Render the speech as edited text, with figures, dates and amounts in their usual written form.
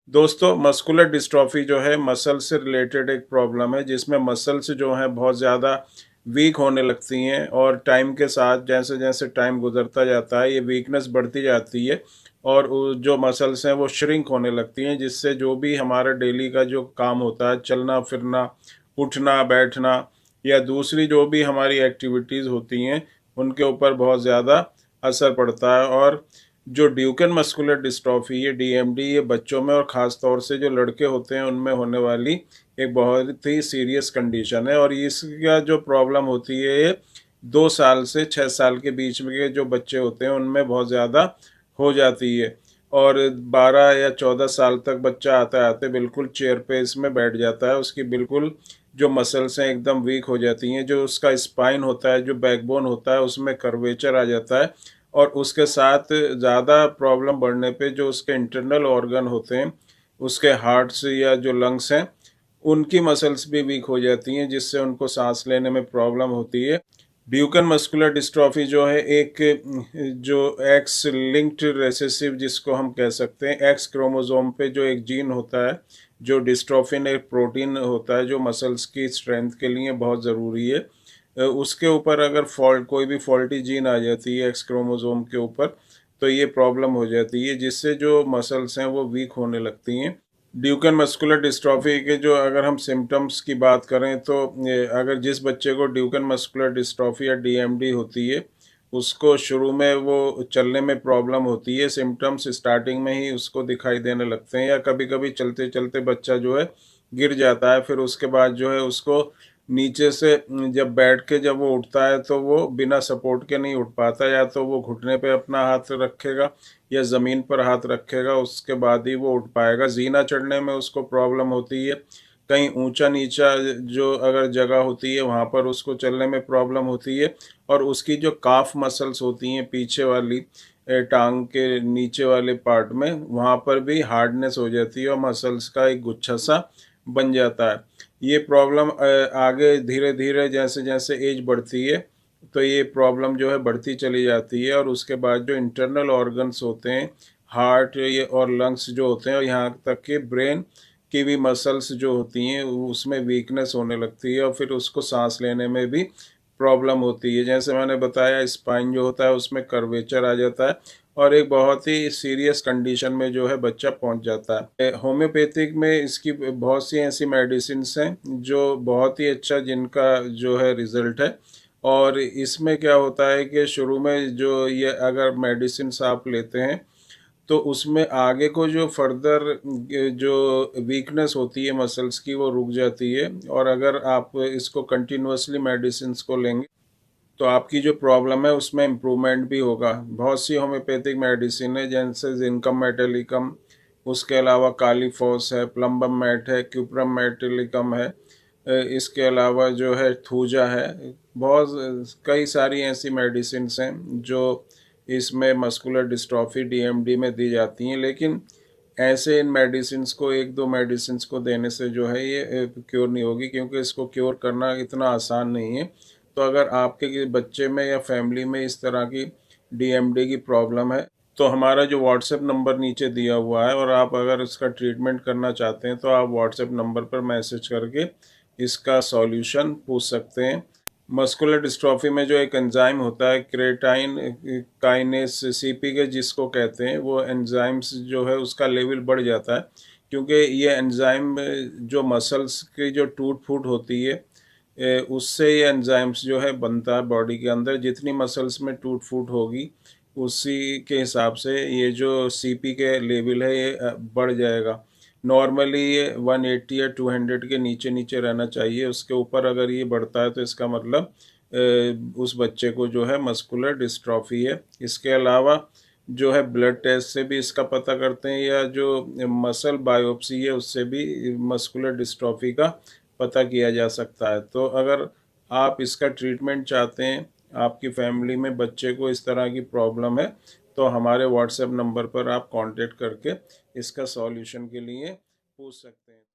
दोस्तों, muscular dystrophy जो है मसल से रिलेटेड एक प्रॉब्लम है जिसमें मसल्स जो हैं बहुत ज़्यादा वीक होने लगती हैं और टाइम के साथ जैसे-जैसे टाइम गुज़रता जाता है ये वीकनेस बढ़ती जाती है और जो मसल्स हैं वो श्रिंक होने लगती हैं, जिससे जो भी हमारा डेली का जो काम होता है, चलना-फिरना, उठना-बैठना या दूसरी जो भी हमारी एक्टिविटीज़ होती हैं, उनके ऊपर बहुत ज़्यादा असर पड़ता है। और जो ड्यूकेन मस्कुलर डिस्ट्रॉफी ये डीएमडी ये बच्चों में और ख़ास तौर से जो लड़के होते हैं उनमें होने वाली एक बहुत ही सीरियस कंडीशन है। और इसका जो प्रॉब्लम होती है ये 2 साल से 6 साल के बीच में के जो बच्चे होते हैं उनमें बहुत ज़्यादा हो जाती है। और 12 या 14 साल तक बच्चा आते-आते बिल्कुल चेयर पे इसमें बैठ जाता है। उसकी बिल्कुल जो मसल्स हैं एकदम वीक हो जाती हैं, जो उसका स्पाइन होता है, जो बैकबोन होता है उसमें कर्वेचर आ जाता है। और उसके साथ ज़्यादा प्रॉब्लम बढ़ने पे जो उसके इंटरनल ऑर्गन होते हैं, उसके हार्ट्स या जो लंग्स हैं, उनकी मसल्स भी वीक हो जाती हैं, जिससे उनको सांस लेने में प्रॉब्लम होती है। ड्यूकेन मस्कुलर डिस्ट्रॉफी जो है एक जो एक्स लिंक्ड रेसेसिव जिसको हम कह सकते हैं, एक्स क्रोमोसोम पे जो एक जीन होता है, जो डिस्ट्रोफिन एक प्रोटीन होता है जो मसल्स की स्ट्रेंथ के लिए बहुत ज़रूरी है। उसके ऊपर अगर फॉल्ट कोई भी फॉल्टी जीन आ जाती है एक्स क्रोमोसोम के ऊपर, तो ये प्रॉब्लम हो जाती है, जिससे जो मसल्स हैं वो वीक होने लगती हैं। ड्यूकेन मस्कुलर डिस्ट्रॉफी के जो अगर हम सिम्टम्स की बात करें तो अगर जिस बच्चे को ड्यूकेन मस्कुलर डिस्ट्रॉफी या डीएमडी होती है, उसको शुरू में वो चलने में प्रॉब्लम होती है, सिम्टम्स स्टार्टिंग में ही उसको दिखाई देने लगते हैं, या कभी-कभी चलते-चलते बच्चा जो है गिर जाता है। फिर उसके बाद जो है उसको नीचे से जब बैठ के जब वो उठता है तो वो बिना सपोर्ट के नहीं उठ पाता, या तो वो घुटने पे अपना हाथ रखेगा या ज़मीन पर हाथ रखेगा, उसके बाद ही वो उठ पाएगा। ज़ीना चढ़ने में उसको प्रॉब्लम होती है, कहीं ऊंचा-नीचा जो अगर जगह होती है वहाँ पर उसको चलने में प्रॉब्लम होती है। और उसकी जो काफ मसल्स होती हैं पीछे वाली टांग के नीचे वाले पार्ट में, वहाँ पर भी हार्डनेस हो जाती है और मसल्स का एक गुच्छा सा बन जाता है। ये प्रॉब्लम आगे धीरे-धीरे जैसे-जैसे एज बढ़ती है, तो ये प्रॉब्लम जो है बढ़ती चली जाती है। और उसके बाद जो इंटरनल ऑर्गन्स होते हैं, हार्ट ये और लंग्स जो होते हैं, और यहाँ तक कि ब्रेन की भी मसल्स जो होती हैं, उसमें वीकनेस होने लगती है और फिर उसको सांस लेने में भी प्रॉब्लम होती है। जैसे मैंने बताया, स्पाइन जो होता है उसमें कर्वेचर आ जाता है और एक बहुत ही सीरियस कंडीशन में जो है बच्चा पहुंच जाता है। होम्योपैथिक में इसकी बहुत सी ऐसी मेडिसिन्स हैं जो बहुत ही अच्छा जिनका जो है रिजल्ट है। और इसमें क्या होता है कि शुरू में जो ये अगर मेडिसिन्स आप लेते हैं, तो उसमें आगे को जो फर्दर जो वीकनेस होती है मसल्स की वो रुक जाती है। और अगर आप इसको कंटिन्यूअसली मेडिसिन्स को लेंगे तो आपकी जो प्रॉब्लम है उसमें इम्प्रूवमेंट भी होगा। बहुत सी होम्योपैथिक मेडिसिन है जैसे जिंकम मेटेलिकम, उसके अलावा कालीफॉस है, प्लम्बम मेट है, क्यूप्रम मेटेलिकम है, इसके अलावा जो है थूजा है। बहुत कई सारी ऐसी मेडिसिन हैं जो इसमें मस्कुलर डिस्ट्रॉफी डीएमडी में दी जाती हैं। लेकिन ऐसे इन मेडिसिन्स को, एक दो मेडिसिन्स को देने से जो है ये क्योर नहीं होगी, क्योंकि इसको क्योर करना इतना आसान नहीं है। तो अगर आपके बच्चे में या फैमिली में इस तरह की डीएमडी की प्रॉब्लम है, तो हमारा जो व्हाट्सएप नंबर नीचे दिया हुआ है, और आप अगर इसका ट्रीटमेंट करना चाहते हैं तो आप व्हाट्सएप नंबर पर मैसेज करके इसका सॉल्यूशन पूछ सकते हैं। मस्कुलर डिस्ट्रॉफी में जो एक एंजाइम होता है क्रेटाइन काइनेस सीपीके जिसको कहते हैं, वो एंजाइम्स जो है उसका लेवल बढ़ जाता है, क्योंकि ये एंजाइम जो मसल्स की जो टूट फूट होती है, उससे ये एंजाइम्स जो है बनता है बॉडी के अंदर। जितनी मसल्स में टूट फूट होगी उसी के हिसाब से ये जो सीपी के लेवल है ये बढ़ जाएगा। नॉर्मली ये 180 या 200 के नीचे नीचे रहना चाहिए। उसके ऊपर अगर ये बढ़ता है तो इसका मतलब उस बच्चे को जो है मस्कुलर डिस्ट्रॉफी है। इसके अलावा जो है ब्लड टेस्ट से भी इसका पता करते हैं, या जो मसल बायोप्सी है उससे भी मस्कुलर डिस्ट्रॉफी का पता किया जा सकता है। तो अगर आप इसका ट्रीटमेंट चाहते हैं, आपकी फैमिली में बच्चे को इस तरह की प्रॉब्लम है, तो हमारे व्हाट्सएप नंबर पर आप कांटेक्ट करके इसका सॉल्यूशन के लिए पूछ सकते हैं।